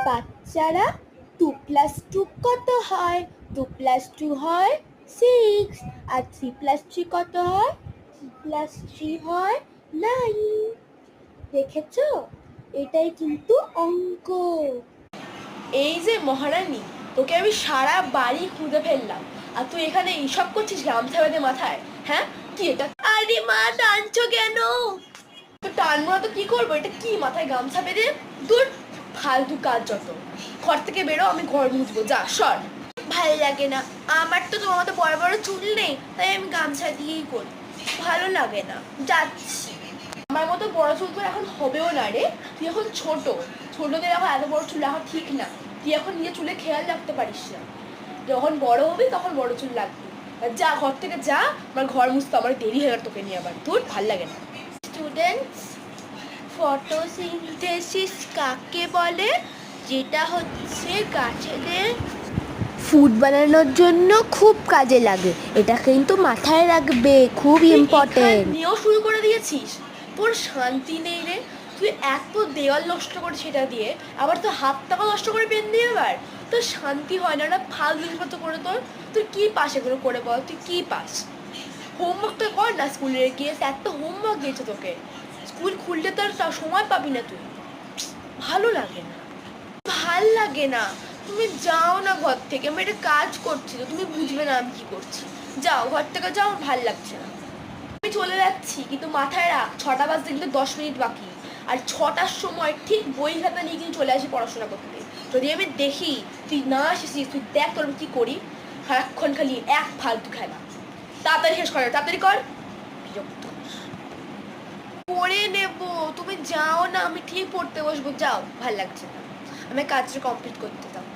বাচ্চারা 2+2 কত হয়? 2+2 হয় 6, আর 3+3 কত হয়? 3+3 হয় 9। দেখেছো? এটাই কিন্তু অঙ্ক। এই যে মহারানী, তোকে আমি সারা বাড়ি খুঁজে ফেললাম, আর তুই এখানে এইসব করছিস গামছা বেঁধে মাথায়? হ্যাঁ, কি এটা? আরে মা, টানছো কেন? তো টানবো না তো কি করবো? এটা কি মাথায় গামছা বেঁধে? দূর, ফালতু কাজ যত। ঘর থেকে বেরো, আমি ঘর মুছবো, যা সর। ভালো লাগে না, আমার তো তোমার মতো বড় বড় চুল নেই, তাই আমি গামছা দিয়েই করি। ভালো লাগে না, যাচ্ছি। আমার মতো বড় চুল তো এখন হবেও না রে, তুই এখন ছোট। ছোটদের এখন এত বড় চুল রাখা ঠিক না। তুই এখন নিজের চুলে খেয়াল রাখতে পারিস না। যখন বড় হবি তখন বড় চুল লাগবে। যা ঘর থেকে যা, আমার ঘর মুছতে আমার দেরি হয়ে গেল তোকে নিয়ে আবার। তোর ভাল লাগে না। স্টুডেন্টস, ফটোসিনথেসিস কাকে বলে? যেটা হচ্ছে গাছেদের ফুড বানানোর জন্য খুব কাজে লাগে। এটা কিন্তু মাথায় রাখবে, খুব ইম্পর্টেন্ট। নিয়েও শুরু করে দিয়েছিস? তোর শান্তি নেই রে। তুই এত দেওয়াল নষ্ট করে সেটা দিয়ে, আবার তো হাত টাকা নষ্ট করে পেন দিয়ে আবার। তোর শান্তি হয় না, ফাল জিনিসপত্র করে তোর। তুই কি পাস এগুলো করে বল? তুই কি পাস? হোমওয়ার্ক তো কর না স্কুলে গিয়ে, এত হোমওয়ার্ক দিয়েছে তোকে। স্কুল খুললে তো আর সময় পাবি না তুই। ভালো লাগে না, ভাল লাগে না। তুমি যাও না ঘর থেকে, আমি একটা কাজ করছি তো, তুমি বুঝবে না আমি কি করছি। যাও ঘর থেকে যাও, আমার ভাল লাগছে না। আমি চলে যাচ্ছি, কিন্তু মাথায় রাখ 6টা বাজতে কিন্তু 10 মিনিট বাকি। আর 6টার সময় ঠিক বই খাতা নিয়ে কিন্তু চলে আসি পড়াশোনা করতে। যদি আমি দেখি তুই না আসিস, তুই দেখ তোর কি করি। সারাক্ষণ খালি এক ফালতু খেলা। তাড়াতাড়ি শেষ কর, তাড়াতাড়ি কর। বিরক্ত করে নেব, তুমি যাও না, আমি ঠিক পড়তে বসবো। যাও, ভাল লাগছে না, আমি কাজটা কমপ্লিট করতে দাও।